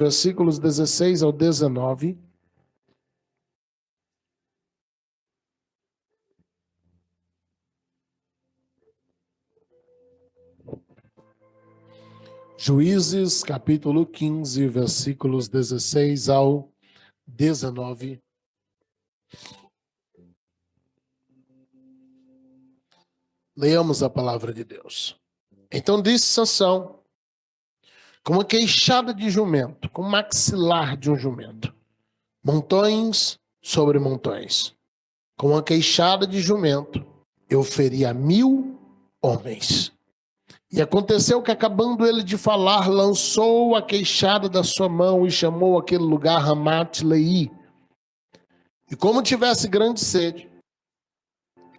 versículos 16 ao 19. Juízes, capítulo 15, versículos 16 ao 19. Leamos a palavra de Deus. Então disse Sansão, com uma queixada de jumento, com o maxilar de um jumento, montões sobre montões, com uma queixada de jumento, eu feria 1000 homens. E aconteceu que, acabando ele de falar, lançou a queixada da sua mão e chamou aquele lugar Ramat-Leí. E como tivesse grande sede,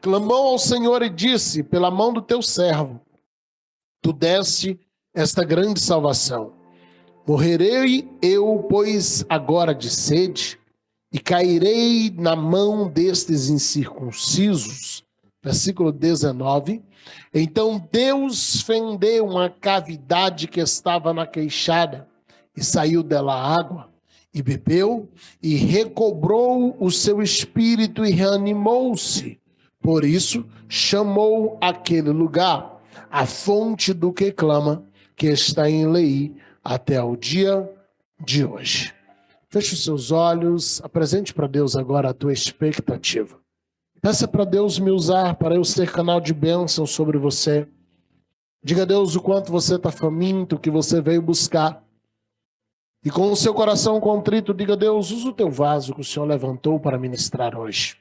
clamou ao Senhor e disse, pela mão do teu servo, tu deste esta grande salvação. Morrerei eu, pois, agora de sede, e cairei na mão destes incircuncisos. Versículo 19. Então Deus fendeu uma cavidade que estava na queixada, e saiu dela água, e bebeu, e recobrou o seu espírito, e reanimou-se. Por isso, chamou aquele lugar, a fonte do que clama, que está em Leí, até o dia de hoje. Feche os seus olhos, apresente para Deus agora a tua expectativa. Peça para Deus me usar para eu ser canal de bênção sobre você. Diga a Deus o quanto você está faminto, que você veio buscar. E com o seu coração contrito, diga a Deus, usa o teu vaso que o Senhor levantou para ministrar hoje.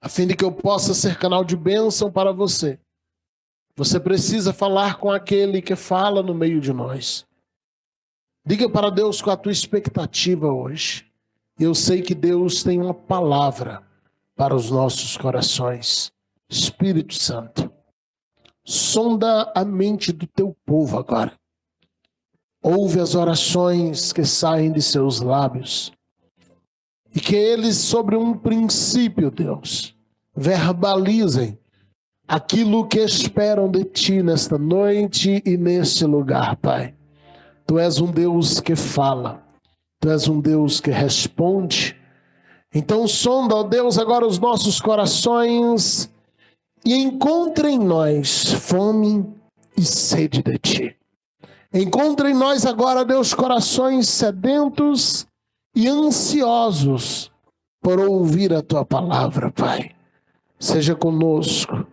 A fim de que eu possa ser canal de bênção para você. Você precisa falar com aquele que fala no meio de nós. Diga para Deus qual a tua expectativa hoje. Eu sei que Deus tem uma palavra para os nossos corações. Espírito Santo, sonda a mente do teu povo agora. Ouve as orações que saem de seus lábios. E que eles, sobre um princípio, Deus, verbalizem aquilo que esperam de ti nesta noite e neste lugar, Pai. Tu és um Deus que fala. Tu és um Deus que responde. Então sonda, ó Deus, agora os nossos corações e encontre em nós fome e sede de ti. Encontre em nós agora, Deus, corações sedentos e ansiosos por ouvir a tua palavra, Pai. Seja conosco,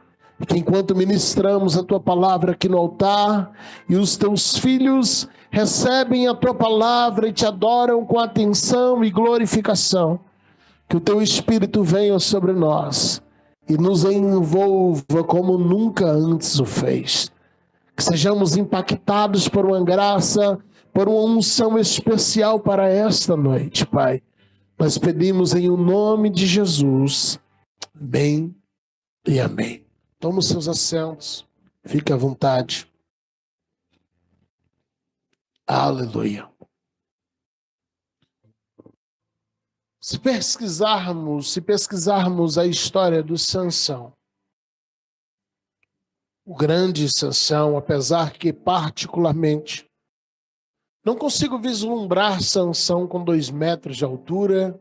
que enquanto ministramos a tua palavra aqui no altar e os teus filhos recebem a tua palavra e te adoram com atenção e glorificação, que o teu Espírito venha sobre nós e nos envolva como nunca antes o fez. Que sejamos impactados por uma graça, por uma unção especial para esta noite, Pai. Nós pedimos em o nome de Jesus. Amém e amém. Toma os seus assentos. Fique à vontade. Aleluia. Se pesquisarmos a história do Sansão, o grande Sansão, apesar que particularmente não consigo vislumbrar Sansão com 2 metros de altura,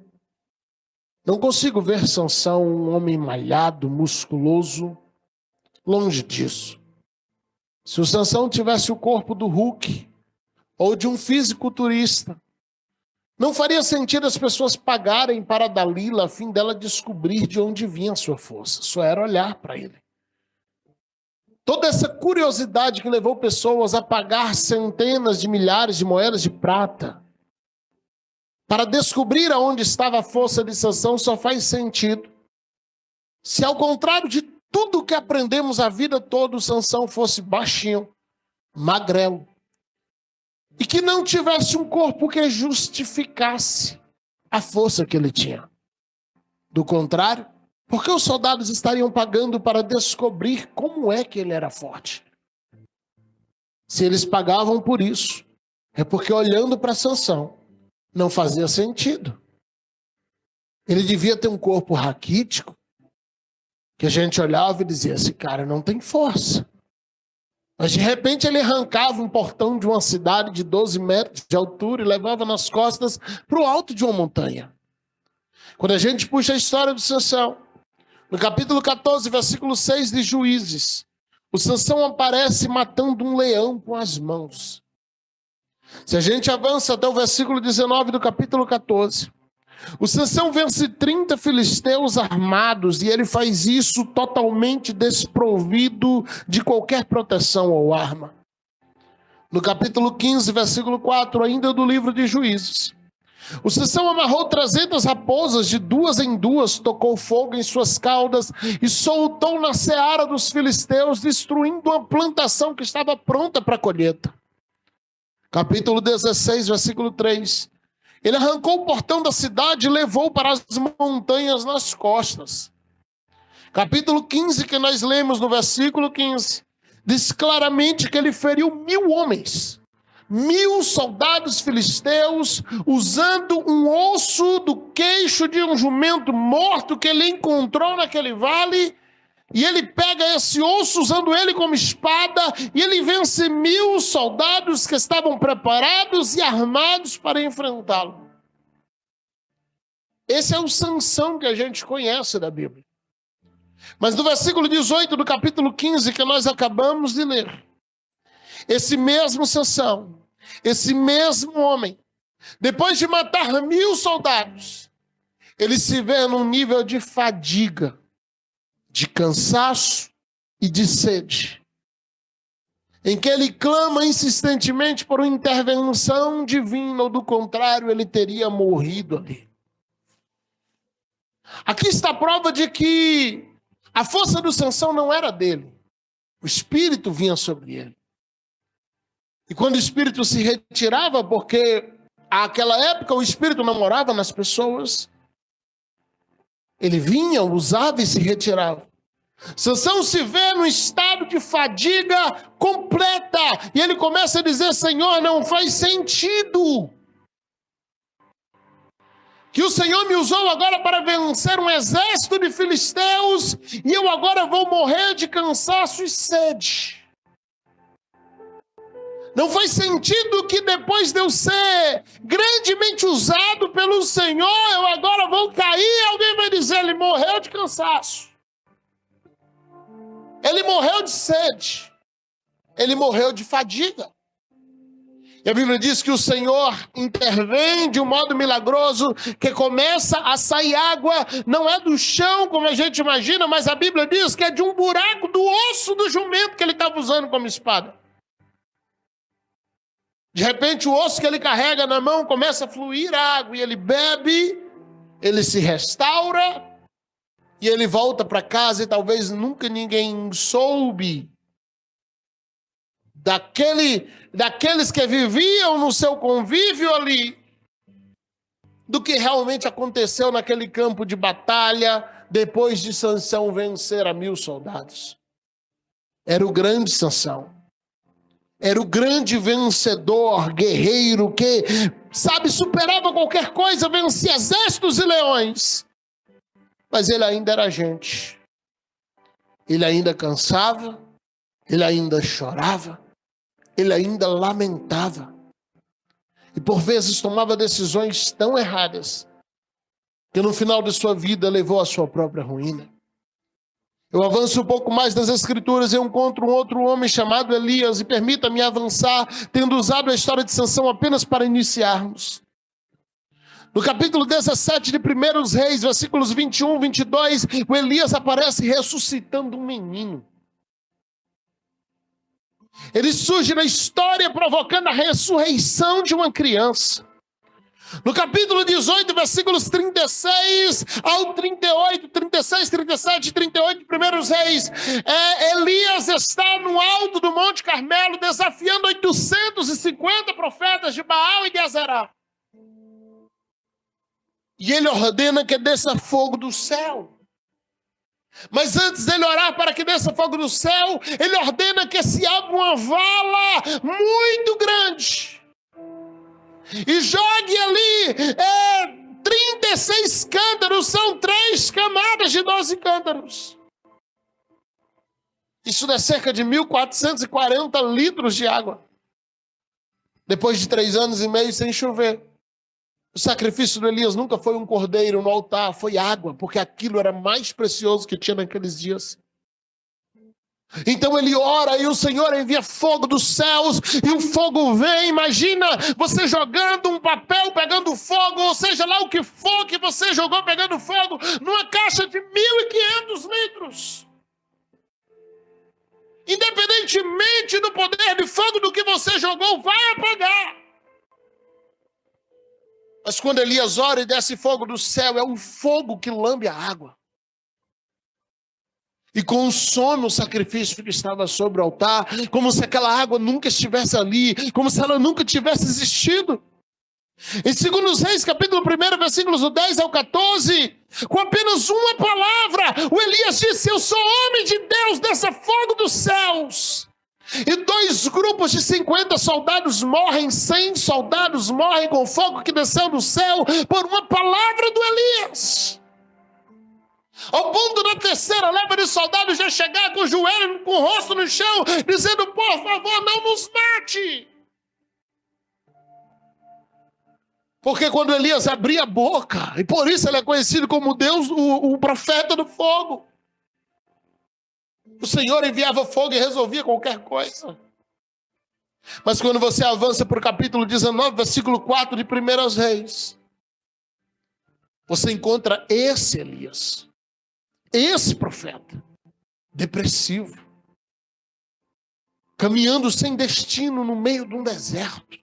não consigo ver Sansão um homem malhado, musculoso, longe disso. Se o Sansão tivesse o corpo do Hulk ou de um fisiculturista, não faria sentido as pessoas pagarem para Dalila a fim dela descobrir de onde vinha a sua força. Só era olhar para ele. Toda essa curiosidade que levou pessoas a pagar centenas de milhares de moedas de prata para descobrir aonde estava a força de Sansão só faz sentido se, ao contrário de tudo que aprendemos a vida toda, o Sansão fosse baixinho, magrelo, e que não tivesse um corpo que justificasse a força que ele tinha. Do contrário, por que os soldados estariam pagando para descobrir como é que ele era forte? Se eles pagavam por isso, é porque olhando para Sansão, não fazia sentido. Ele devia ter um corpo raquítico, que a gente olhava e dizia, esse cara não tem força. Mas de repente ele arrancava um portão de uma cidade de 12 metros de altura e levava nas costas para o alto de uma montanha. Quando a gente puxa a história do Sansão, no capítulo 14, versículo 6 de Juízes, o Sansão aparece matando um leão com as mãos. Se a gente avança até o versículo 19 do capítulo 14, o Sansão vence 30 filisteus armados e ele faz isso totalmente desprovido de qualquer proteção ou arma. No capítulo 15, versículo 4, ainda do livro de Juízes, o Sansão amarrou 300 raposas de 2 em 2, tocou fogo em suas caudas e soltou na seara dos filisteus, destruindo uma plantação que estava pronta para a colheita. Capítulo 16, versículo 3. Ele arrancou o portão da cidade e levou para as montanhas nas costas. Capítulo 15, que nós lemos no versículo 15, diz claramente que ele feriu 1.000 homens. 1.000 soldados filisteus, usando um osso do queixo de um jumento morto que ele encontrou naquele vale, e ele pega esse osso usando ele como espada, e ele vence 1.000 soldados que estavam preparados e armados para enfrentá-lo. Esse é o Sansão que a gente conhece da Bíblia. Mas no versículo 18 do capítulo 15, que nós acabamos de ler, esse mesmo Sansão, esse mesmo homem, depois de matar 1.000 soldados, ele se vê num nível de fadiga, de cansaço e de sede, em que ele clama insistentemente por uma intervenção divina, ou do contrário, ele teria morrido ali. Aqui está a prova de que a força do Sansão não era dele, o Espírito vinha sobre ele. E quando o Espírito se retirava, porque naquela época o Espírito não morava nas pessoas, ele vinha, usava e se retirava. Sansão se vê num estado de fadiga completa, e ele começa a dizer: Senhor, não faz sentido que o Senhor me usou agora para vencer um exército de filisteus, e eu agora vou morrer de cansaço e sede. Não faz sentido que depois de eu ser grandemente usado pelo Senhor, eu agora vou cair e alguém vai dizer: ele morreu de cansaço. Ele morreu de sede. Ele morreu de fadiga. E a Bíblia diz que o Senhor intervém de um modo milagroso, que começa a sair água, não é do chão como a gente imagina, mas a Bíblia diz que é de um buraco do osso do jumento que ele estava usando como espada. De repente o osso que ele carrega na mão começa a fluir água, e ele bebe, ele se restaura, e ele volta para casa, e talvez nunca ninguém soube daqueles que viviam no seu convívio ali, do que realmente aconteceu naquele campo de batalha, depois de Sansão vencer 1.000 soldados. Era o grande Sansão. Era o grande vencedor, guerreiro, que, superava qualquer coisa, vencia exércitos e leões. Mas ele ainda era gente. Ele ainda cansava, ele ainda chorava, ele ainda lamentava. E por vezes tomava decisões tão erradas, que no final de sua vida levou à sua própria ruína. Eu avanço um pouco mais nas Escrituras e eu encontro um outro homem chamado Elias, e permita-me avançar, tendo usado a história de Sansão apenas para iniciarmos. No capítulo 17 de 1 Reis, versículos 21 e 22, o Elias aparece ressuscitando um menino. Ele surge na história provocando a ressurreição de uma criança. No capítulo 18, versículos 36 ao 38, 36, 37 e 38 de 1 Reis, Elias está no alto do Monte Carmelo desafiando 850 profetas de Baal e de Azerá. E ele ordena que desça fogo do céu. Mas antes dele orar para que desça fogo do céu, ele ordena que se abra uma vala muito grande e jogue ali 36 cântaros, são 3 camadas de 12 cântaros. Isso dá cerca de 1.440 litros de água. Depois de 3 anos e meio sem chover. O sacrifício de Elias nunca foi um cordeiro no altar, foi água, porque aquilo era mais precioso que tinha naqueles dias. Então ele ora e o Senhor envia fogo dos céus e o fogo vem. Imagina você jogando um papel pegando fogo, ou seja lá o que for que você jogou pegando fogo, numa caixa de 1.500 litros. Independentemente do poder de fogo do que você jogou, vai apagar. Mas quando Elias ora e desce fogo do céu, é um fogo que lambe a água. E consome o sacrifício que estava sobre o altar, como se aquela água nunca estivesse ali, como se ela nunca tivesse existido. Em 2 Reis, capítulo 1, versículos do 10 ao 14, com apenas uma palavra, o Elias disse: eu sou homem de Deus, desça fogo dos céus. E 2 grupos de 50 soldados morrem, 100 soldados morrem com fogo que desceu do céu por uma palavra do Elias. Ao ponto da 3ª leva de soldados já chegar com o joelho, com o rosto no chão, dizendo: por favor, não nos mate. Porque quando Elias abria a boca, e por isso ele é conhecido como Deus, o profeta do fogo. O Senhor enviava fogo e resolvia qualquer coisa. Mas quando você avança para o capítulo 19, versículo 4 de 1 Reis, você encontra esse Elias. Esse profeta, depressivo, caminhando sem destino no meio de um deserto.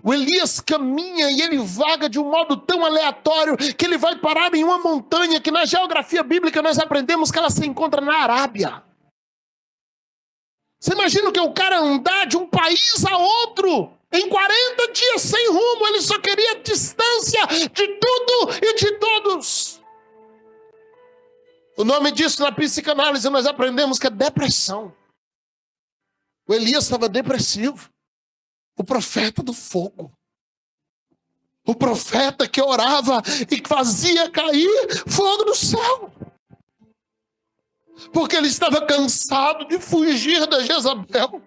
O Elias caminha e ele vaga de um modo tão aleatório que ele vai parar em uma montanha que na geografia bíblica nós aprendemos que ela se encontra na Arábia. Você imagina que o cara andar de um país a outro em 40 dias sem rumo, ele só queria distância de tudo e de todos. O nome disso na psicanálise nós aprendemos que é depressão. O Elias estava depressivo. O profeta do fogo. O profeta que orava e fazia cair fogo do céu. Porque ele estava cansado de fugir da Jezabel.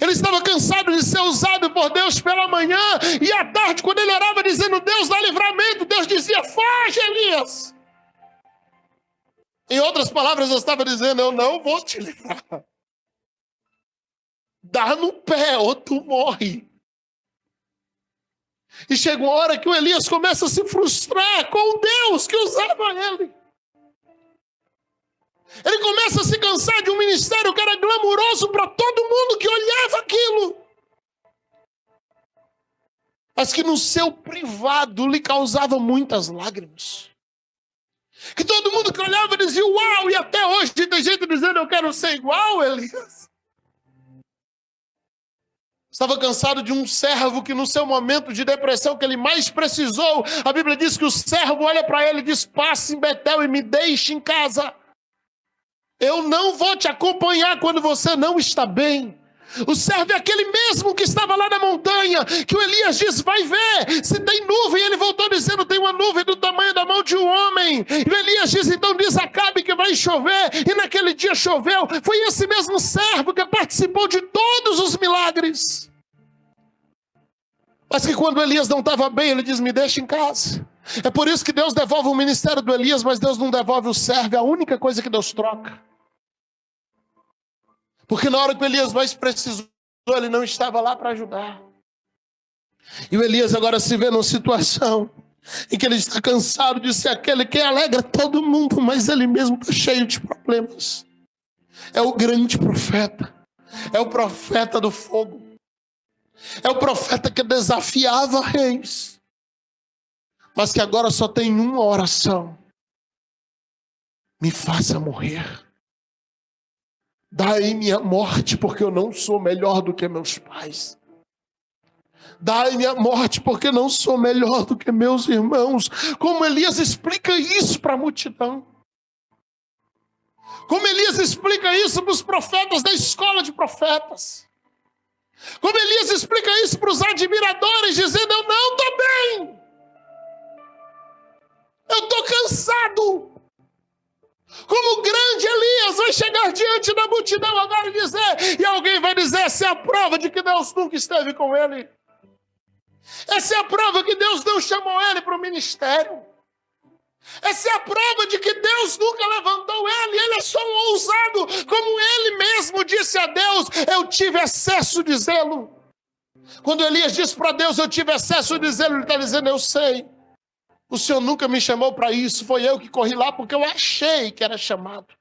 Ele estava cansado de ser usado por Deus pela manhã e à tarde, quando ele orava dizendo: Deus dá livramento, Deus dizia: foge, Elias. Em outras palavras, eu estava dizendo: eu não vou te livrar. Dá no pé ou tu morre. E chega uma hora que o Elias começa a se frustrar com o Deus que usava ele. Ele começa a se cansar de um ministério que era glamuroso para todo mundo que olhava aquilo, mas que no seu privado lhe causava muitas lágrimas. Que todo mundo que olhava dizia: uau, e até hoje tem gente dizendo: eu quero ser igual Elias. Estava cansado de um servo que no seu momento de depressão que ele mais precisou, a Bíblia diz que o servo olha para ele e diz: passe em Betel e me deixe em casa. Eu não vou te acompanhar quando você não está bem. O servo é aquele mesmo que estava lá na montanha, que o Elias diz: vai ver se tem nuvem. E ele voltou dizendo: tem uma nuvem do tamanho da mão de um homem. E o Elias diz: então diz Acabe que vai chover. E naquele dia choveu. Foi esse mesmo servo que participou de todos os milagres. Mas que quando Elias não estava bem, ele diz: me deixa em casa. É por isso que Deus devolve o ministério do Elias, mas Deus não devolve o servo. É a única coisa que Deus troca. Porque na hora que o Elias mais precisou, ele não estava lá para ajudar. E o Elias agora se vê numa situação em que ele está cansado de ser aquele que alegra todo mundo, mas ele mesmo está cheio de problemas. É o grande profeta. É o profeta do fogo. É o profeta que desafiava reis. Mas que agora só tem uma oração: me faça morrer. Dai minha morte, porque eu não sou melhor do que meus pais. Dai minha morte, porque não sou melhor do que meus irmãos. Como Elias explica isso para a multidão? Como Elias explica isso para os profetas da escola de profetas? Como Elias explica isso para os admiradores, dizendo: eu não estou bem. Eu estou cansado. Como o grande Elias vai chegar diante da multidão agora e dizer, e alguém vai dizer, essa é a prova de que Deus nunca esteve com ele. Essa é a prova que Deus não chamou ele para o ministério. Essa é a prova de que Deus nunca levantou ele. Ele é só um ousado, como ele mesmo disse a Deus, eu tive excesso de zelo. Quando Elias disse para Deus, eu tive excesso de zelo, ele está dizendo, eu sei. O Senhor nunca me chamou para isso, foi eu que corri lá porque eu achei que era chamado.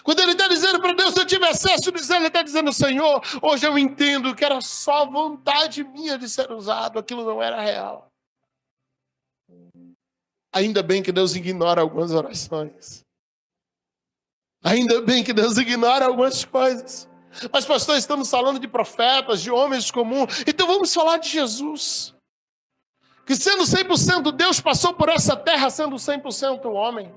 Quando ele está dizendo para Deus, eu tive excesso de zelo, ele está dizendo, Senhor, hoje eu entendo que era só vontade minha de ser usado, aquilo não era real. Ainda bem que Deus ignora algumas orações. Ainda bem que Deus ignora algumas coisas. Mas, pastor, estamos falando de profetas, de homens comuns. Então vamos falar de Jesus. Que sendo 100% Deus, passou por essa terra sendo 100% homem.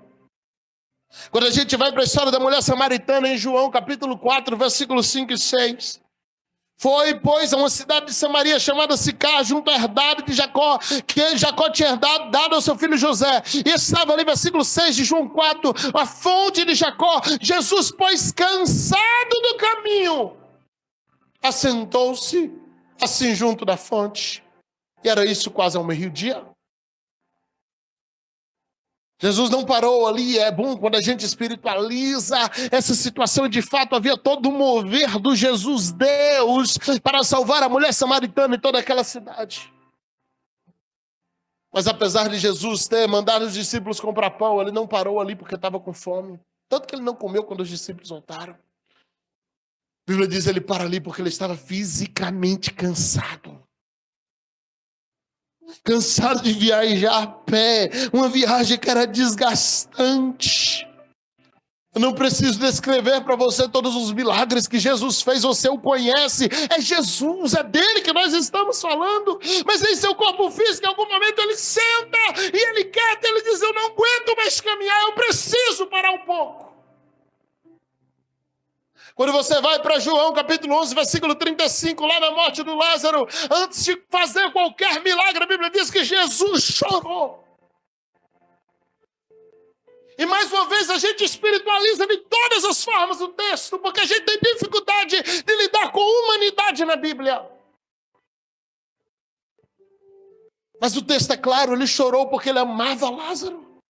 Quando a gente vai para a história da mulher samaritana em João, capítulo 4, versículos 5 e 6. Foi, pois, a uma cidade de Samaria chamada Sicar, junto à herdade de Jacó, que Jacó tinha dado ao seu filho José. E estava ali, versículo 6 de João 4, a fonte de Jacó. Jesus, pois, cansado do caminho, assentou-se assim junto da fonte. E era isso quase ao meio-dia. Jesus não parou ali, é bom quando a gente espiritualiza essa situação. De fato, havia todo o mover do Jesus Deus para salvar a mulher samaritana e toda aquela cidade. Mas apesar de Jesus ter mandado os discípulos comprar pão, ele não parou ali porque estava com fome. Tanto que ele não comeu quando os discípulos voltaram. A Bíblia diz que ele para ali porque ele estava fisicamente cansado. Cansado de viajar a pé, uma viagem que era desgastante. Eu não preciso descrever para você todos os milagres que Jesus fez, você o conhece. É Jesus, é dele que nós estamos falando. Mas em seu corpo físico, em algum momento ele senta e ele quer, ele diz, eu não aguento mais caminhar, eu preciso parar um pouco. Quando você vai para João, capítulo 11, versículo 35, lá na morte do Lázaro, antes de fazer qualquer milagre, a Bíblia diz que Jesus chorou. E mais uma vez a gente espiritualiza de todas as formas o texto, porque a gente tem dificuldade de lidar com a humanidade na Bíblia. Mas o texto é claro, ele chorou porque ele amava Lázaro.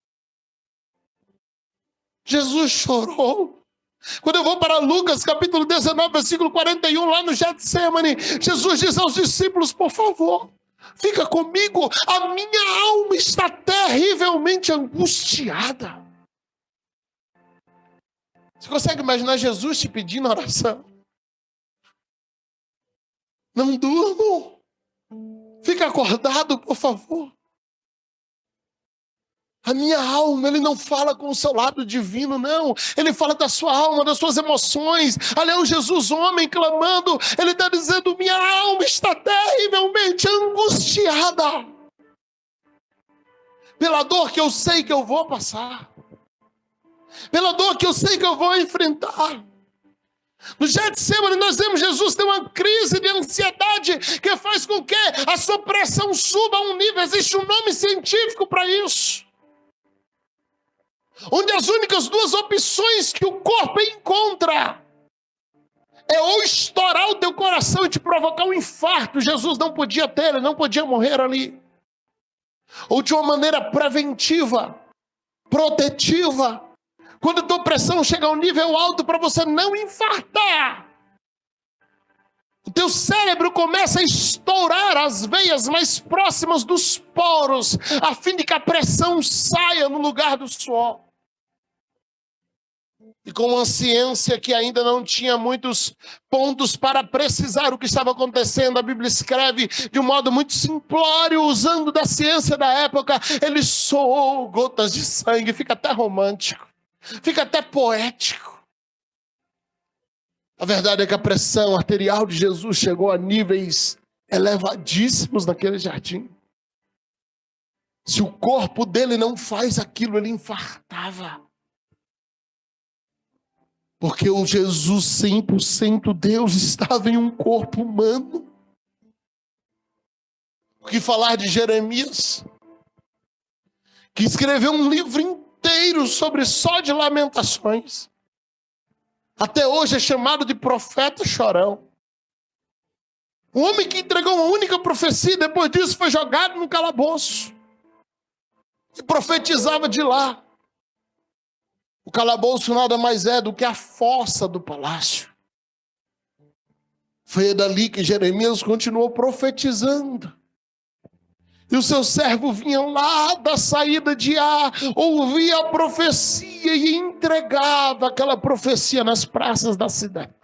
Jesus chorou. Quando eu vou para Lucas, capítulo 19, versículo 41, lá no Getsemane, Jesus diz aos discípulos, por favor, fica comigo, a minha alma está terrivelmente angustiada. Você consegue imaginar Jesus te pedindo oração? Não durmam, fica acordado, por favor. A minha alma, ele não fala com o seu lado divino, não. Ele fala da sua alma, das suas emoções. Ali é o Jesus homem clamando. Ele está dizendo, minha alma está terrivelmente angustiada. Pela dor que eu sei que eu vou passar. Pela dor que eu sei que eu vou enfrentar. No Getsemane nós vemos Jesus ter uma crise de ansiedade que faz com que a sua pressão suba a um nível. Existe um nome científico para isso. Onde as únicas duas opções que o corpo encontra é ou estourar o teu coração e te provocar um infarto. Jesus não podia ter, ele não podia morrer ali. Ou de uma maneira preventiva, protetiva. Quando a tua pressão chega a um nível alto para você não infartar, o teu cérebro começa a estourar as veias mais próximas dos poros, a fim de que a pressão saia no lugar do suor. E com uma ciência que ainda não tinha muitos pontos para precisar o que estava acontecendo, a Bíblia escreve de um modo muito simplório, usando da ciência da época, ele soou gotas de sangue, fica até romântico, fica até poético. A verdade é que a pressão arterial de Jesus chegou a níveis elevadíssimos naquele jardim. Se o corpo dele não faz aquilo, ele infartava. Porque o Jesus 100% Deus estava em um corpo humano. O que falar de Jeremias, que escreveu um livro inteiro sobre só de lamentações. Até hoje é chamado de profeta chorão. Um homem que entregou uma única profecia, depois disso foi jogado no calabouço. E profetizava de lá. O calabouço nada mais é do que a fossa do palácio. Foi dali que Jeremias continuou profetizando. E o seu servo vinha lá da saída de Ar, ouvia a profecia e entregava aquela profecia nas praças da cidade.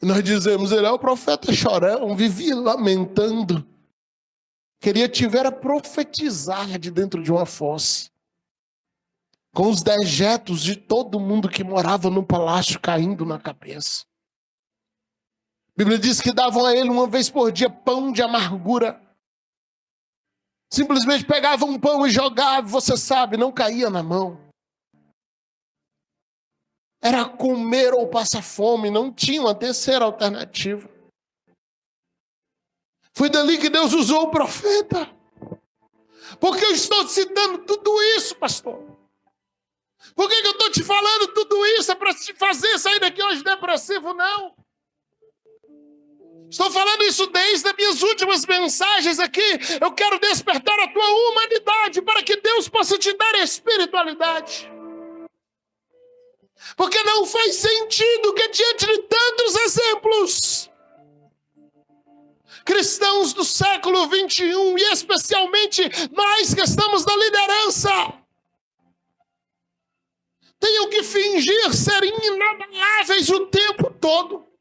E nós dizemos, ele é o profeta chorão, vivia lamentando. Queria tiver a profetizar de dentro de uma fossa. Com os dejetos de todo mundo que morava no palácio caindo na cabeça. A Bíblia diz que davam a ele uma vez por dia pão de amargura. Simplesmente pegavam um pão e jogavam, você sabe, não caía na mão. Era comer ou passar fome, não tinha uma terceira alternativa. Foi dali que Deus usou o profeta. Por que eu estou citando tudo isso, pastor? Por que eu estou te falando tudo isso? É para te fazer sair daqui hoje depressivo? Não. Estou falando isso desde as minhas últimas mensagens aqui. Eu quero despertar a tua humanidade para que Deus possa te dar espiritualidade. Porque não faz sentido que diante de tantos exemplos, cristãos do século 21, e especialmente nós que estamos na liderança, tenham que fingir ser inabaláveis o tempo todo.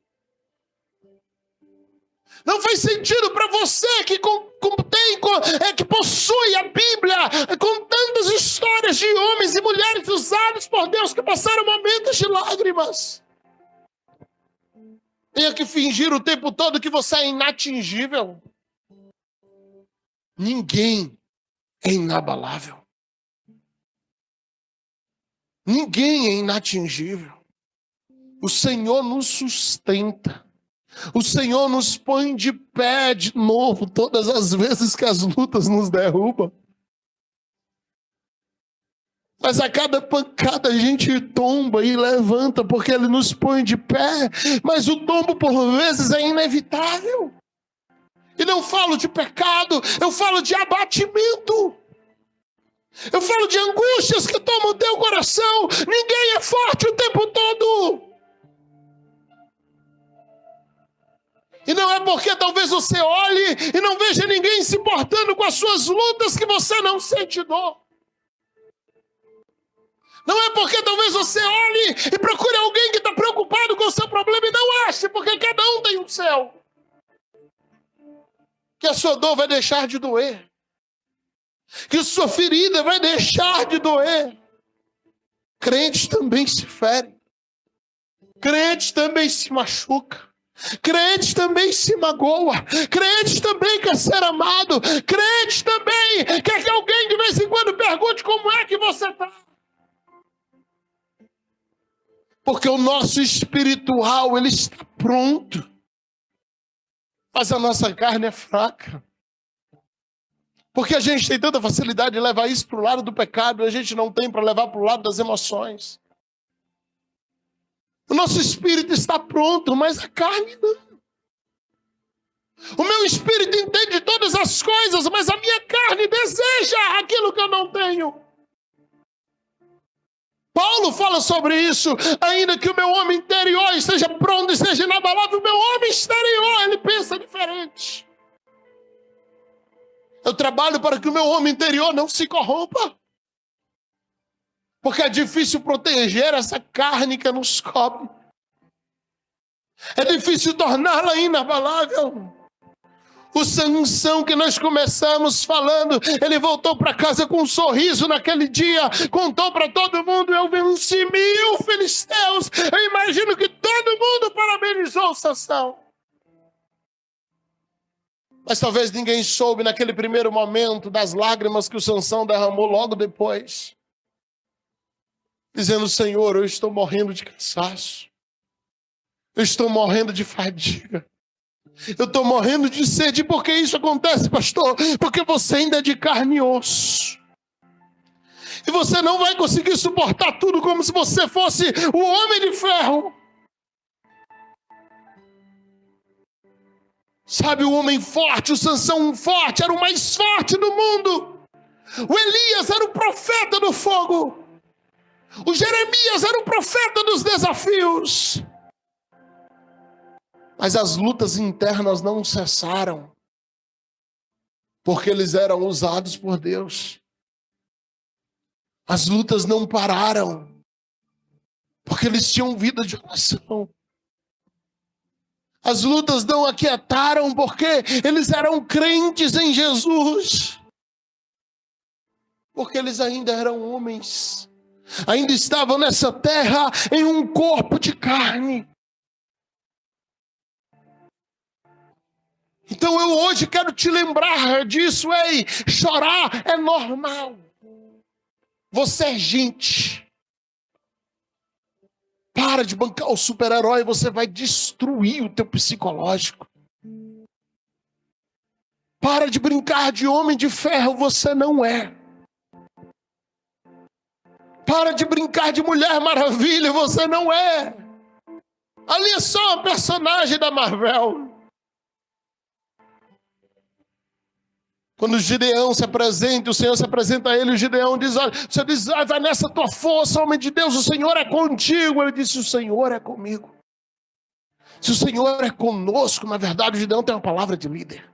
Não faz sentido para você que que possui a Bíblia com tantas histórias de homens e mulheres usados por Deus que passaram momentos de lágrimas. Tenha que fingir o tempo todo que você é inatingível. Ninguém é inabalável. Ninguém é inatingível. O Senhor nos sustenta. O Senhor nos põe de pé de novo todas as vezes que as lutas nos derrubam. Mas a cada pancada a gente tomba e levanta porque Ele nos põe de pé. Mas o tombo por vezes é inevitável. E não falo de pecado, eu falo de abatimento. Eu falo de angústias que tomam o teu coração. Ninguém é forte o tempo todo. E não é porque talvez você olhe e não veja ninguém se importando com as suas lutas que você não sente dor. Não é porque talvez você olhe e procure alguém que está preocupado com o seu problema e não ache, porque cada um tem o seu. Que a sua dor vai deixar de doer. Que a sua ferida vai deixar de doer. Crentes também se ferem. Crentes também se machucam. Crente também se magoa. Crente também quer ser amado. Crente também quer que alguém de vez em quando pergunte como é que você está. Porque o nosso espiritual, ele está pronto. Mas a nossa carne é fraca. Porque a gente tem tanta facilidade de levar isso para o lado do pecado, e a gente não tem para levar para o lado das emoções. O nosso espírito está pronto, mas a carne não. O meu espírito entende todas as coisas, mas a minha carne deseja aquilo que eu não tenho. Paulo fala sobre isso. Ainda que o meu homem interior esteja pronto, esteja inabalável, o meu homem exterior, ele pensa diferente. Eu trabalho para que o meu homem interior não se corrompa. Porque é difícil proteger essa carne que nos cobre. É difícil torná-la inabalável. O Sansão que nós começamos falando, ele voltou para casa com um sorriso naquele dia, contou para todo mundo, eu venci 1000 filisteus. Eu imagino que todo mundo parabenizou o Sansão. Mas talvez ninguém soube naquele primeiro momento das lágrimas que o Sansão derramou logo depois. Dizendo, Senhor, eu estou morrendo de cansaço. Eu estou morrendo de fadiga. Eu estou morrendo de sede. Por que isso acontece, pastor? Porque você ainda é de carne e osso. E você não vai conseguir suportar tudo como se você fosse o homem de ferro. Sabe, o homem forte, o Sansão forte, era o mais forte do mundo. O Elias era o profeta do fogo. O Jeremias era o profeta dos desafios. Mas as lutas internas não cessaram, porque eles eram usados por Deus. As lutas não pararam, porque eles tinham vida de oração. As lutas não aquietaram, porque eles eram crentes em Jesus. Porque eles ainda eram homens. Ainda estavam nessa terra em um corpo de carne. Então eu hoje quero te lembrar disso. Ei, chorar é normal. Você é gente. Para de bancar o super-herói, você vai destruir o teu psicológico. Para de brincar de homem de ferro, você não é. Para de brincar de Mulher Maravilha, você não é. Ali é só uma personagem da Marvel. Quando o Gideão se apresenta, o Senhor se apresenta a ele, o Gideão diz, olha, o Senhor diz, vai nessa tua força, homem de Deus, o Senhor é contigo. Ele disse, o Senhor é comigo. Se o Senhor é conosco, na verdade, o Gideão tem uma palavra de líder.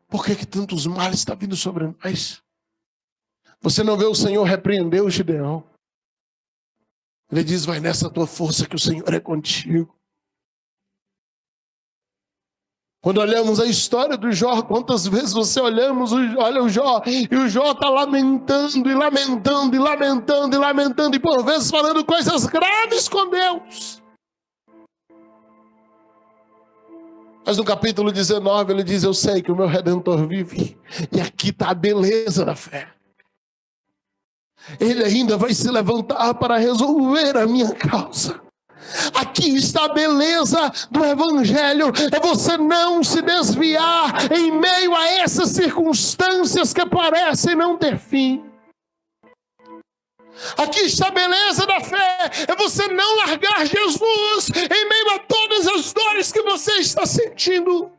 Por que tantos males estão vindo sobre nós? Você não vê o Senhor repreender o Gideão. Ele diz, vai nessa tua força que o Senhor é contigo. Quando olhamos a história do Jó, quantas vezes você olha o Jó, e o Jó está lamentando, e lamentando, e lamentando, e lamentando, e por vezes falando coisas graves com Deus. Mas no capítulo 19 ele diz, eu sei que o meu Redentor vive, e aqui está a beleza da fé. Ele ainda vai se levantar para resolver a minha causa. Aqui está a beleza do Evangelho, é você não se desviar em meio a essas circunstâncias que parecem não ter fim. Aqui está a beleza da fé, é você não largar Jesus em meio a todas as dores que você está sentindo.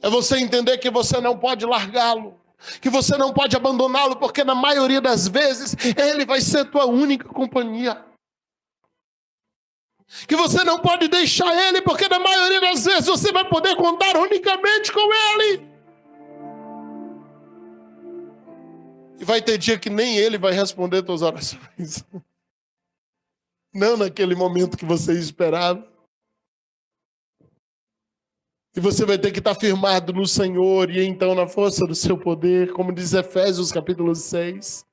É você entender que você não pode largá-lo, que você não pode abandoná-lo, porque na maioria das vezes ele vai ser tua única companhia. Que você não pode deixar ele, porque na maioria das vezes você vai poder contar unicamente com ele. E vai ter dia que nem ele vai responder tuas orações. Não naquele momento que você esperava. E você vai ter que estar firmado no Senhor e então na força do seu poder, como diz Efésios capítulo 6.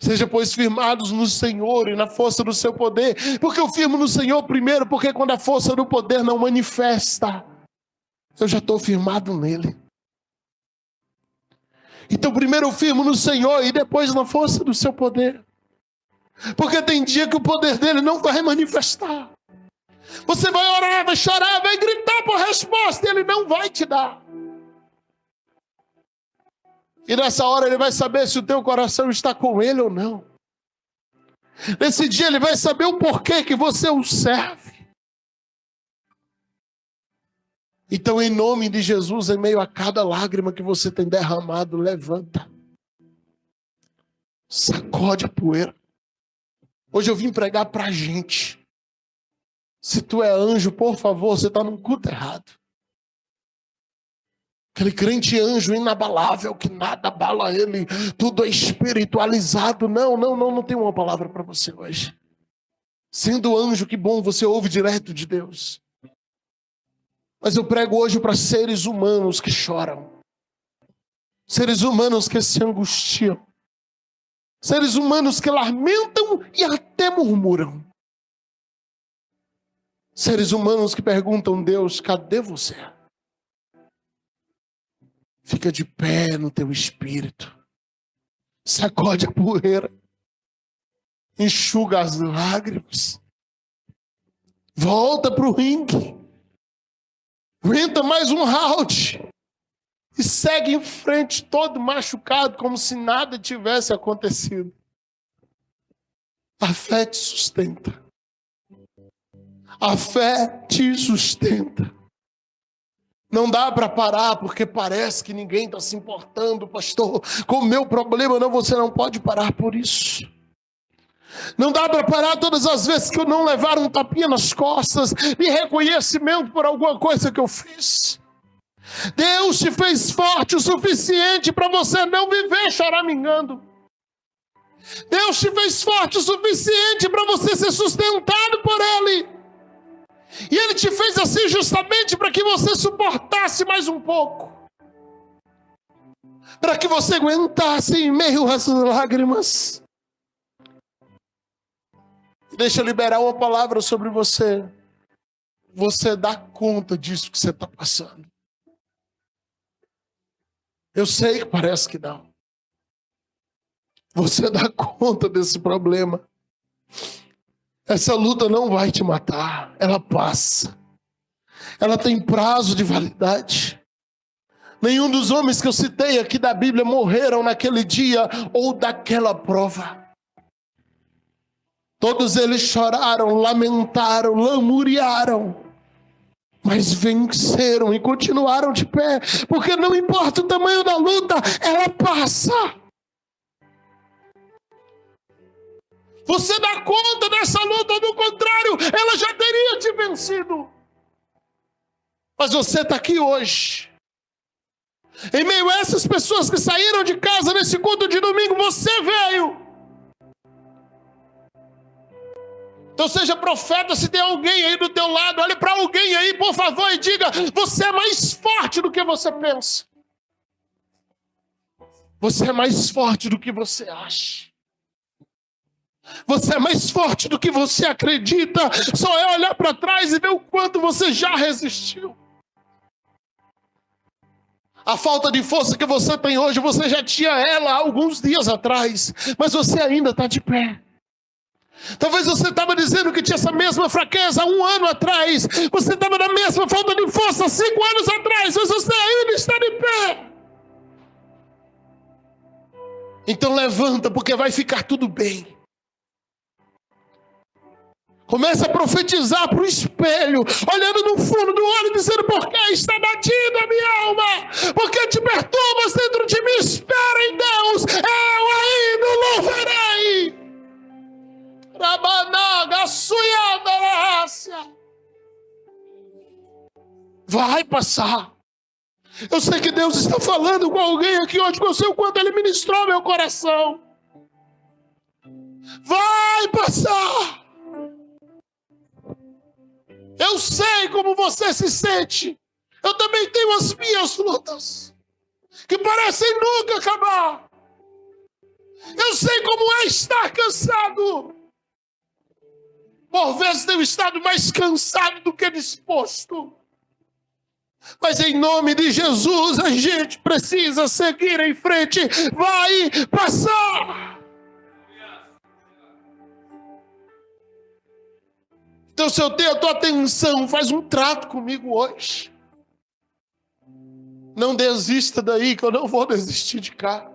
Seja, pois, firmados no Senhor e na força do seu poder. Porque eu firmo no Senhor primeiro, porque quando a força do poder não manifesta, eu já estou firmado nele. Então primeiro eu firmo no Senhor e depois na força do seu poder. Porque tem dia que o poder dele não vai manifestar. Você vai orar, vai chorar, vai gritar por resposta, e ele não vai te dar. E nessa hora ele vai saber se o teu coração está com ele ou não. Nesse dia ele vai saber o porquê que você o serve. Então, em nome de Jesus, em meio a cada lágrima que você tem derramado, levanta. Sacode a poeira. Hoje eu vim pregar pra gente. Se tu é anjo, por favor, você está num culto errado. Aquele crente anjo inabalável, que nada abala ele, tudo é espiritualizado. Não tem uma palavra para você hoje. Sendo anjo, que bom, você ouve direto de Deus. Mas eu prego hoje para seres humanos que choram. Seres humanos que se angustiam. Seres humanos que lamentam e até murmuram. Seres humanos que perguntam, Deus, cadê você? Fica de pé no teu espírito. Sacode a poeira. Enxuga as lágrimas. Volta para o ringue. Aguenta mais um round. e segue em frente todo machucado, como se nada tivesse acontecido. A fé te sustenta. A fé te sustenta. Não dá para parar porque parece que ninguém está se importando, pastor, com o meu problema. Não, você não pode parar por isso. Não dá para parar todas as vezes que eu não levar um tapinha nas costas de reconhecimento por alguma coisa que eu fiz. Deus te fez forte o suficiente para você não viver choramingando. Deus te fez forte o suficiente para você ser sustentado por Ele. E Ele te fez assim justamente para que você suportasse mais um pouco. Para que você aguentasse em meio às lágrimas. Deixa eu liberar uma palavra sobre você. Você dá conta disso que você está passando. Eu sei que parece que não. Você dá conta desse problema. Essa luta não vai te matar. Ela passa. Ela tem prazo de validade. Nenhum dos homens que eu citei aqui da Bíblia morreram naquele dia ou daquela prova. Todos eles choraram, lamentaram, lamuriaram. Mas venceram e continuaram de pé. Porque não importa o tamanho da luta, ela passa. Você dá conta dessa luta, ou do contrário, ela já teria te vencido. Mas você está aqui hoje. Em meio a essas pessoas que saíram de casa nesse culto de domingo, você veio. Então seja profeta, se tem alguém aí do teu lado, olhe para alguém aí, por favor, e diga: você é mais forte do que você pensa. Você é mais forte do que você acha. Você é mais forte do que você acredita. Só é olhar para trás e ver o quanto você já resistiu. A falta de força que você tem hoje, você já tinha ela há alguns dias atrás. Mas você ainda está de pé. Talvez você estava dizendo que tinha essa mesma fraqueza há 1 ano atrás. Você estava na mesma falta de força há 5 anos atrás. Mas você ainda está de pé. Então levanta, porque vai ficar tudo bem. Começa a profetizar para o espelho, olhando no fundo do olho, dizendo: por que está batida a minha alma? Por que te perturbas dentro de mim? Espera em Deus, eu ainda o louvarei. Rabanaga, suiada na rácia. Vai passar. Eu sei que Deus está falando com alguém aqui hoje, que eu sei o quanto Ele ministrou meu coração. Vai passar. Eu sei como você se sente. Eu também tenho as minhas lutas, que parecem nunca acabar. Eu sei como é estar cansado. Por vezes tenho estado mais cansado do que disposto. Mas em nome de Jesus, a gente precisa seguir em frente. Vai passar. Então, se eu tenho a tua atenção, faz um trato comigo hoje. Não desista daí, que eu não vou desistir de cá.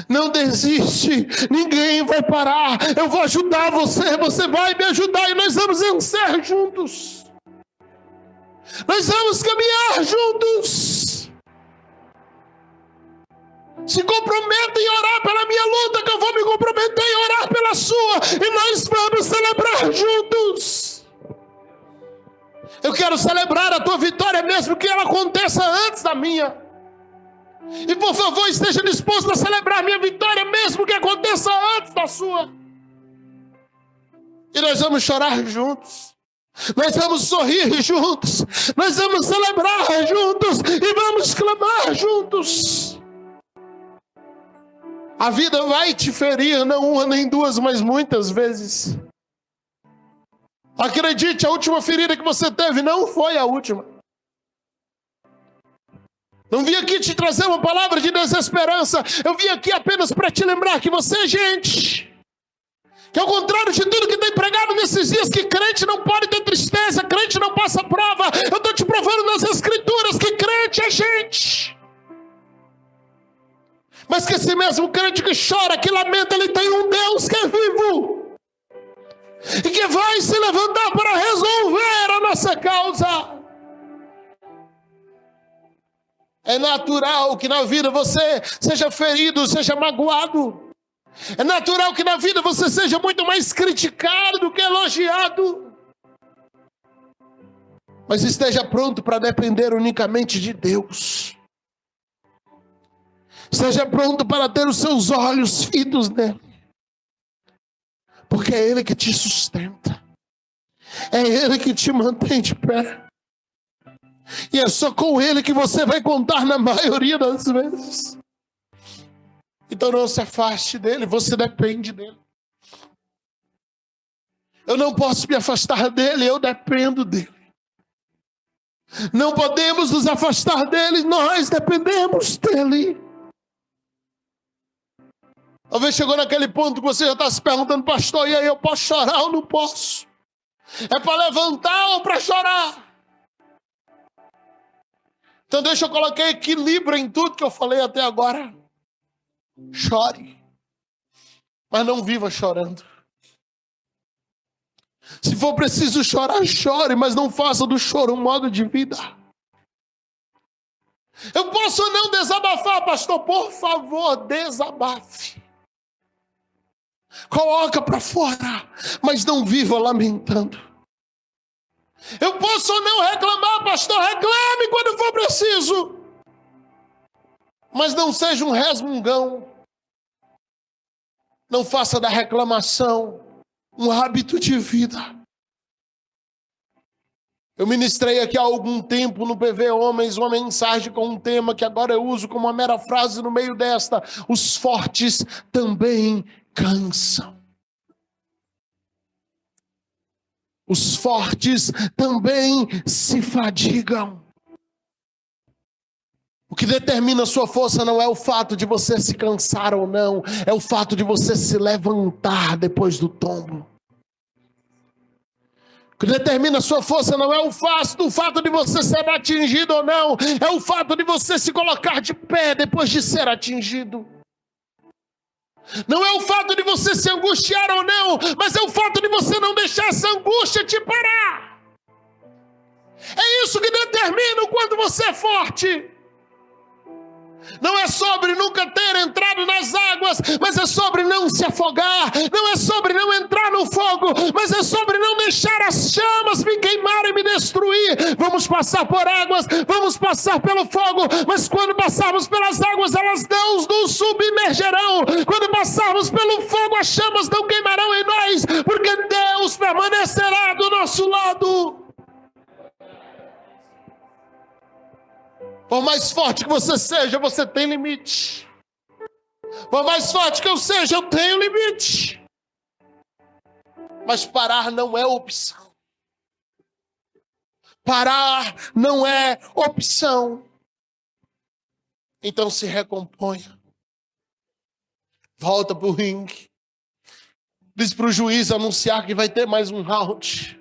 Não desiste, ninguém vai parar. Eu vou ajudar você, você vai me ajudar e nós vamos vencer juntos. Nós vamos caminhar juntos. Se comprometa em orar pela minha luta, que eu vou me comprometer em orar pela sua. E nós vamos celebrar juntos. Eu quero celebrar a tua vitória, mesmo que ela aconteça antes da minha. E por favor, esteja disposto a celebrar minha vitória, mesmo que aconteça antes da sua. E nós vamos chorar juntos. Nós vamos sorrir juntos. Nós vamos celebrar juntos. E vamos clamar juntos. A vida vai te ferir, não 1 nem 2, mas muitas vezes. Acredite, a última ferida que você teve não foi a última. Não vim aqui te trazer uma palavra de desesperança. Eu vim aqui apenas para te lembrar que você é gente. Que ao contrário de tudo que tem pregado nesses dias, que crente não pode ter tristeza, crente não passa prova. Eu estou te provando nas Escrituras que crente é gente. Mas que esse mesmo crente que chora, que lamenta, ele tem um Deus que é vivo. E que vai se levantar para resolver a nossa causa. É natural que na vida você seja ferido, seja magoado. É natural que na vida você seja muito mais criticado do que elogiado. Mas esteja pronto para depender unicamente de Deus. Esteja pronto para ter os seus olhos fitos nele. Porque é Ele que te sustenta. É Ele que te mantém de pé. E é só com Ele que você vai contar na maioria das vezes. Então não se afaste dele, você depende dele. Eu não posso me afastar dele, eu dependo dele. Não podemos nos afastar dele, nós dependemos dele. Talvez chegou naquele ponto que você já está se perguntando, pastor, e aí eu posso chorar ou não posso? É para levantar ou para chorar? Então deixa eu colocar equilíbrio em tudo que eu falei até agora. Chore, mas não viva chorando. Se for preciso chorar, chore, mas não faça do choro um modo de vida. Eu posso não desabafar, pastor? Por favor, desabafe. Coloca para fora, mas não viva lamentando. Eu posso não reclamar, pastor? Reclame quando for preciso. Mas não seja um resmungão. Não faça da reclamação um hábito de vida. Eu ministrei aqui há algum tempo no PV Homens uma mensagem com um tema que agora eu uso como uma mera frase no meio desta. Os fortes também cansam. Os fortes também se fadigam. O que determina a sua força não é o fato de você se cansar ou não, é o fato de você se levantar depois do tombo. O que determina a sua força não é o fato de você ser atingido ou não, é o fato de você se colocar de pé depois de ser atingido. Não é o fato de você se angustiar ou não, mas é o fato de você não deixar essa angústia te parar. É isso que determina o quanto você é forte. Não é sobre nunca ter entrado nas águas, mas é sobre não se afogar. Não é sobre não entrar no fogo, mas é sobre não deixar as chamas me queimarem e me destruir. Vamos passar por águas, vamos passar pelo fogo, mas quando passarmos pelas águas, elas não nos submergerão. Quando passarmos pelo fogo, as chamas não queimarão em nós, porque Deus permanecerá do nosso lado. Por mais forte que você seja, você tem limite. Por mais forte que eu seja, eu tenho limite. Mas parar não é opção. Parar não é opção. Então se recomponha. Volta para o ringue. Diz para o juiz anunciar que vai ter mais um round.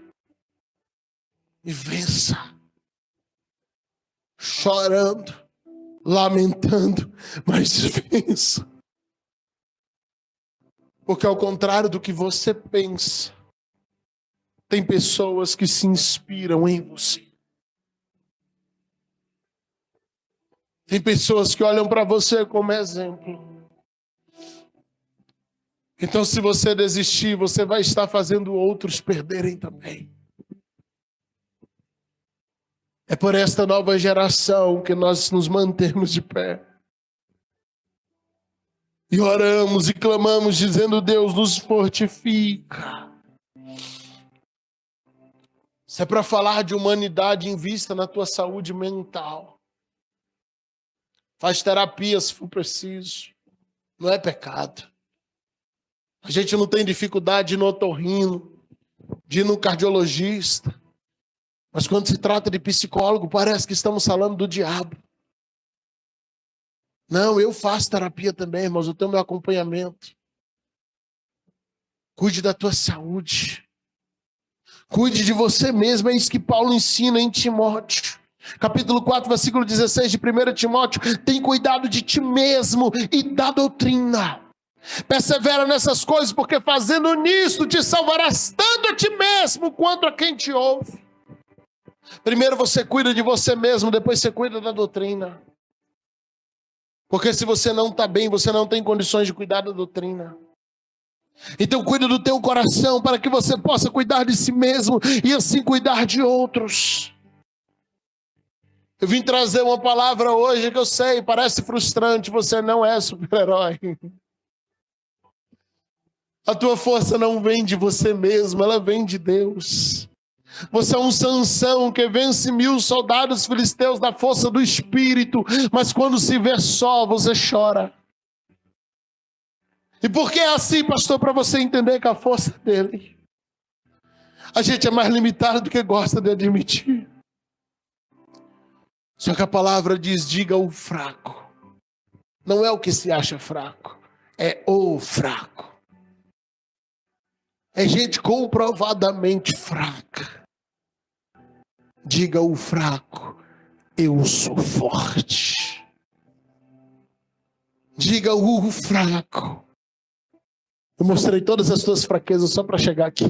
E vença. Chorando, lamentando, mas vença. Porque ao contrário do que você pensa, tem pessoas que se inspiram em você. Tem pessoas que olham para você como exemplo. Então, se você desistir, você vai estar fazendo outros perderem também. É por esta nova geração que nós nos mantemos de pé. E oramos e clamamos dizendo, Deus nos fortifica. Se é para falar de humanidade, invista na tua saúde mental. Faz terapia se for preciso. Não é pecado. A gente não tem dificuldade de ir no otorrino, de ir no cardiologista. Mas quando se trata de psicólogo, parece que estamos falando do diabo. Não, eu faço terapia também, irmãos, eu tenho meu acompanhamento. Cuide da tua saúde. Cuide de você mesmo. É isso que Paulo ensina em Timóteo. Capítulo 4, versículo 16 de 1 Timóteo. Tem cuidado de ti mesmo e da doutrina. Persevera nessas coisas, porque fazendo nisto te salvarás tanto a ti mesmo quanto a quem te ouve. Primeiro você cuida de você mesmo, depois você cuida da doutrina. Porque se você não está bem, você não tem condições de cuidar da doutrina. Então cuida do teu coração, para que você possa cuidar de si mesmo e assim cuidar de outros. Eu vim trazer uma palavra hoje que eu sei, parece frustrante, você não é super-herói. A tua força não vem de você mesmo, ela vem de Deus. Você é um Sansão que vence 1000 soldados filisteus da força do Espírito, mas quando se vê só, você chora. E por que é assim, pastor? Para você entender que a força dele. A gente é mais limitado do que gosta de admitir. Só que a palavra diz, diga o fraco. Não é o que se acha fraco, é o fraco. É gente comprovadamente fraca. Diga o fraco, eu sou forte. Diga o fraco. Eu mostrei todas as tuas fraquezas só para chegar aqui.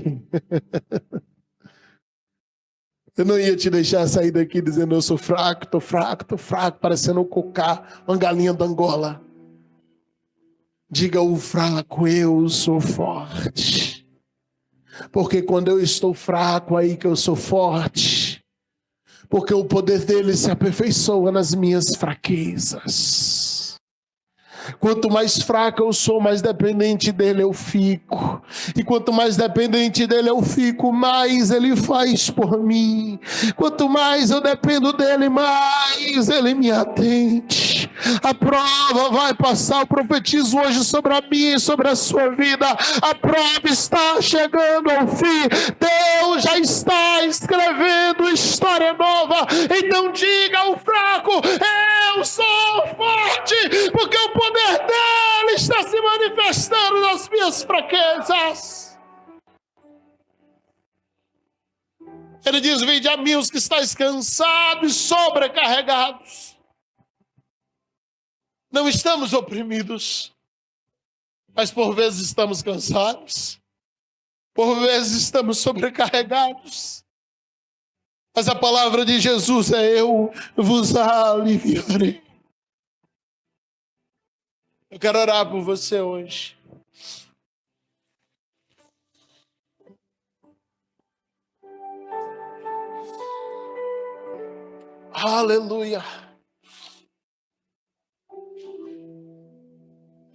Eu não ia te deixar sair daqui dizendo eu sou fraco, tô fraco, tô fraco, parecendo um cocá, uma galinha da Angola. Diga o fraco, eu sou forte. Porque quando eu estou fraco, aí que eu sou forte. Porque o poder dele se aperfeiçoa nas minhas fraquezas. Quanto mais fraco eu sou, mais dependente dele eu fico. E quanto mais dependente dele eu fico, mais ele faz por mim. Quanto mais eu dependo dele, mais ele me atende. A prova vai passar, eu profetizo hoje sobre a minha e sobre a sua vida. A prova está chegando ao fim. Deus já está escrevendo história nova. Então diga ao fraco, eu sou forte, porque o poder dele está se manifestando nas minhas fraquezas. Ele diz, vinde a mim os que estáis cansados e sobrecarregados. Não estamos oprimidos, mas por vezes estamos cansados, por vezes estamos sobrecarregados. Mas a palavra de Jesus é, eu vos aliviarei. Eu quero orar por você hoje. Aleluia.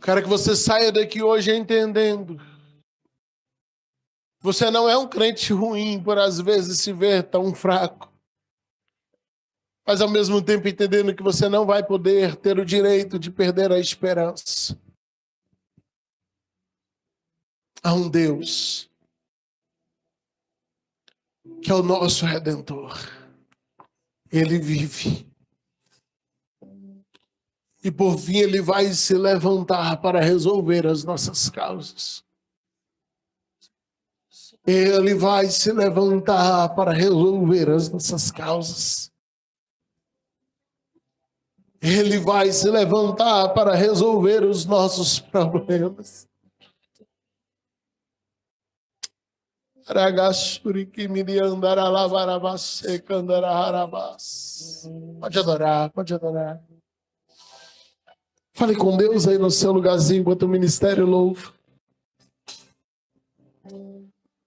Quero que você saia daqui hoje entendendo. Você não é um crente ruim por às vezes se ver tão fraco. Mas ao mesmo tempo entendendo que você não vai poder ter o direito de perder a esperança. Há um Deus que é o nosso Redentor. Ele vive. E por fim ele vai se levantar para resolver as nossas causas. Ele vai se levantar para resolver as nossas causas. Ele vai se levantar para resolver os nossos problemas. Pode adorar, pode adorar. Fale com Deus aí no seu lugarzinho enquanto o ministério louva.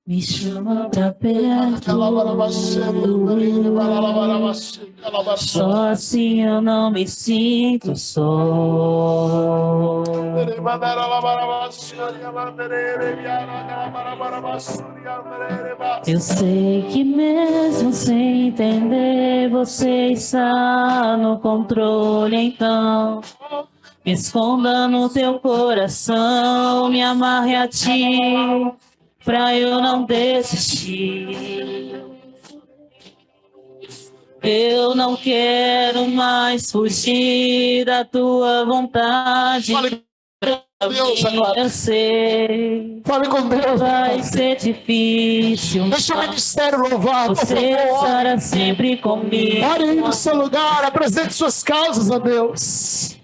Me chama pra perto, só assim eu não me sinto só. Eu sei que mesmo sem entender, você está no controle, então me esconda no teu coração, me amarre a ti, pra eu não desistir. Eu não quero mais fugir da tua vontade. Deus agora. Eu sei. Fale com Deus. Vai ser difícil. Deixa o ministério louvar, por Você favor. estará sempre comigo. Ore aí no seu lugar, apresente suas causas a Deus.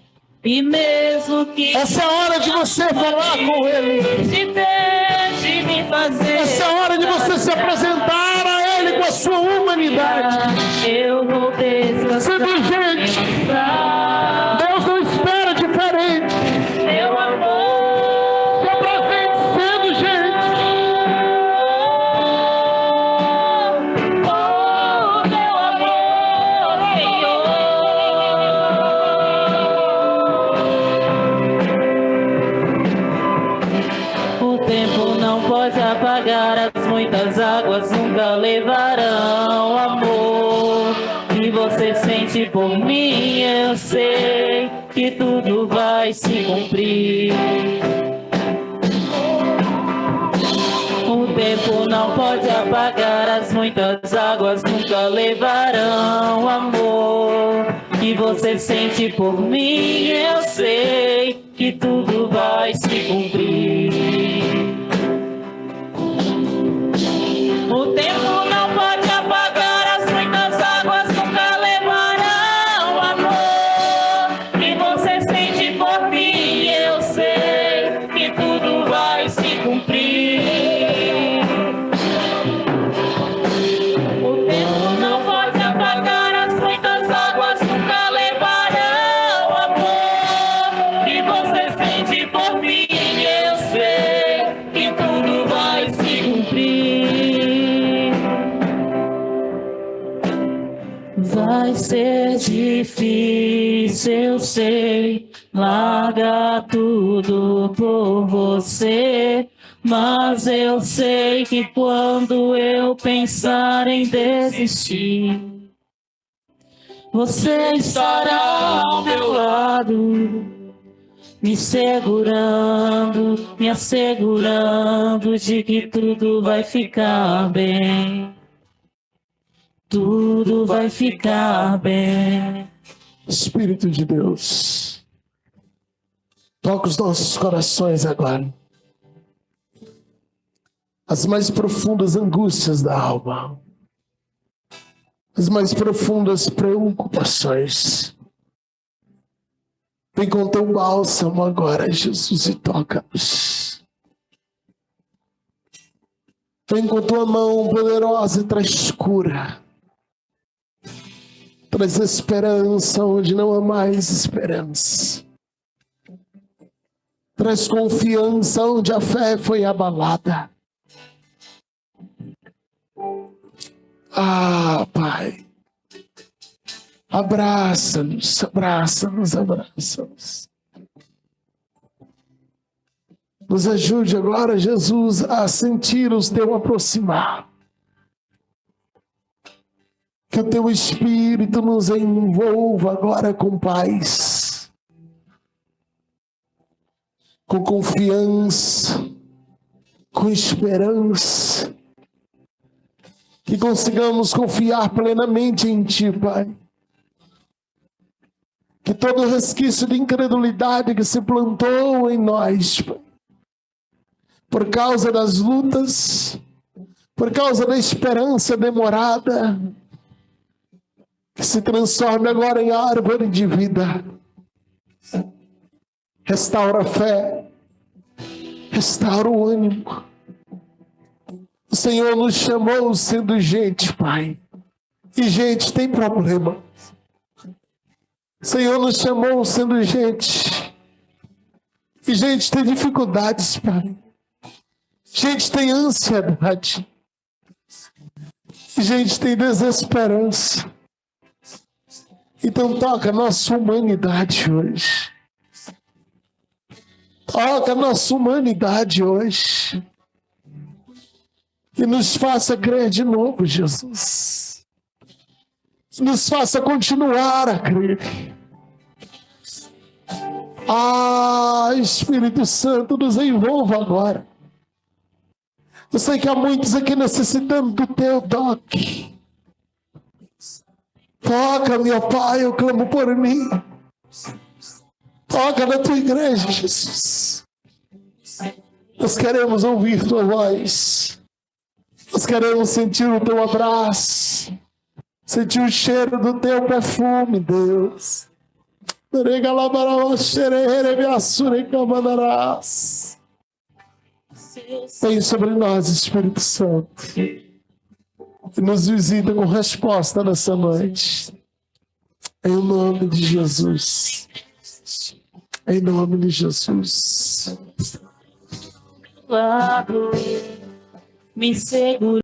E mesmo que Essa é a hora de você falar com Ele. de me fazer. Essa é a hora de você se apresentar a Ele com a sua humanidade. Eu vou descansar. Sendo gente, Deus não espera diferente. Meu amor. Se apresente sendo gente. Oh, meu amor, Senhor. O tempo não pode apagar as muitas águas, nunca levarão amor. E você sente por mim, eu sei que tudo vai se cumprir. O tempo não pode apagar as muitas águas, nunca levarão amor. E você sente por mim, eu sei que tudo vai se cumprir. O tempo não pode apagar as muitas águas, nunca levarão amor. E você sente por mim, eu sei que tudo vai se cumprir. O tempo não pode apagar as muitas águas, nunca levarão amor. E você sente por mim, eu sei que tudo vai se cumprir. Vai ser difícil, eu sei, larga tudo por você. Mas eu sei que quando eu pensar em desistir, você estará ao meu lado, me segurando, me assegurando de que tudo vai ficar bem. Tudo vai ficar bem. Espírito de Deus, toca os nossos corações agora. As mais profundas angústias da alma, as mais profundas preocupações. Vem com teu bálsamo agora, Jesus, e toca-nos. Vem com tua mão poderosa e traz cura. Traz esperança onde não há mais esperança. Traz confiança onde a fé foi abalada. Ah, Pai, abraça-nos, abraça-nos, abraça-nos. Nos ajude agora, Jesus, a sentir o teu aproximar. Que o teu Espírito nos envolva agora com paz, com confiança, com esperança. Que consigamos confiar plenamente em Ti, Pai. Que todo resquício de incredulidade que se plantou em nós, Pai, por causa das lutas, por causa da esperança demorada, que se transforme agora em árvore de vida. Restaura a fé, restaura o ânimo. O Senhor nos chamou sendo gente, Pai. E gente tem problema. O Senhor nos chamou sendo gente. E gente tem dificuldades, Pai. Gente tem ansiedade. E gente tem desesperança. Então toca a nossa humanidade hoje. Toca a nossa humanidade hoje. E nos faça crer de novo, Jesus. Nos faça continuar a crer. Ah, Espírito Santo, nos envolva agora. Eu sei que há muitos aqui necessitando do teu toque. Toca, meu Pai, eu clamo por mim. Toca na tua igreja, Jesus. Nós queremos ouvir tua voz. Nós queremos sentir o teu abraço. Sentir o cheiro do teu perfume, Deus. Vem sobre nós, Espírito Santo. E nos visita com resposta nessa noite. Em nome de Jesus. Em nome de Jesus. Me segura.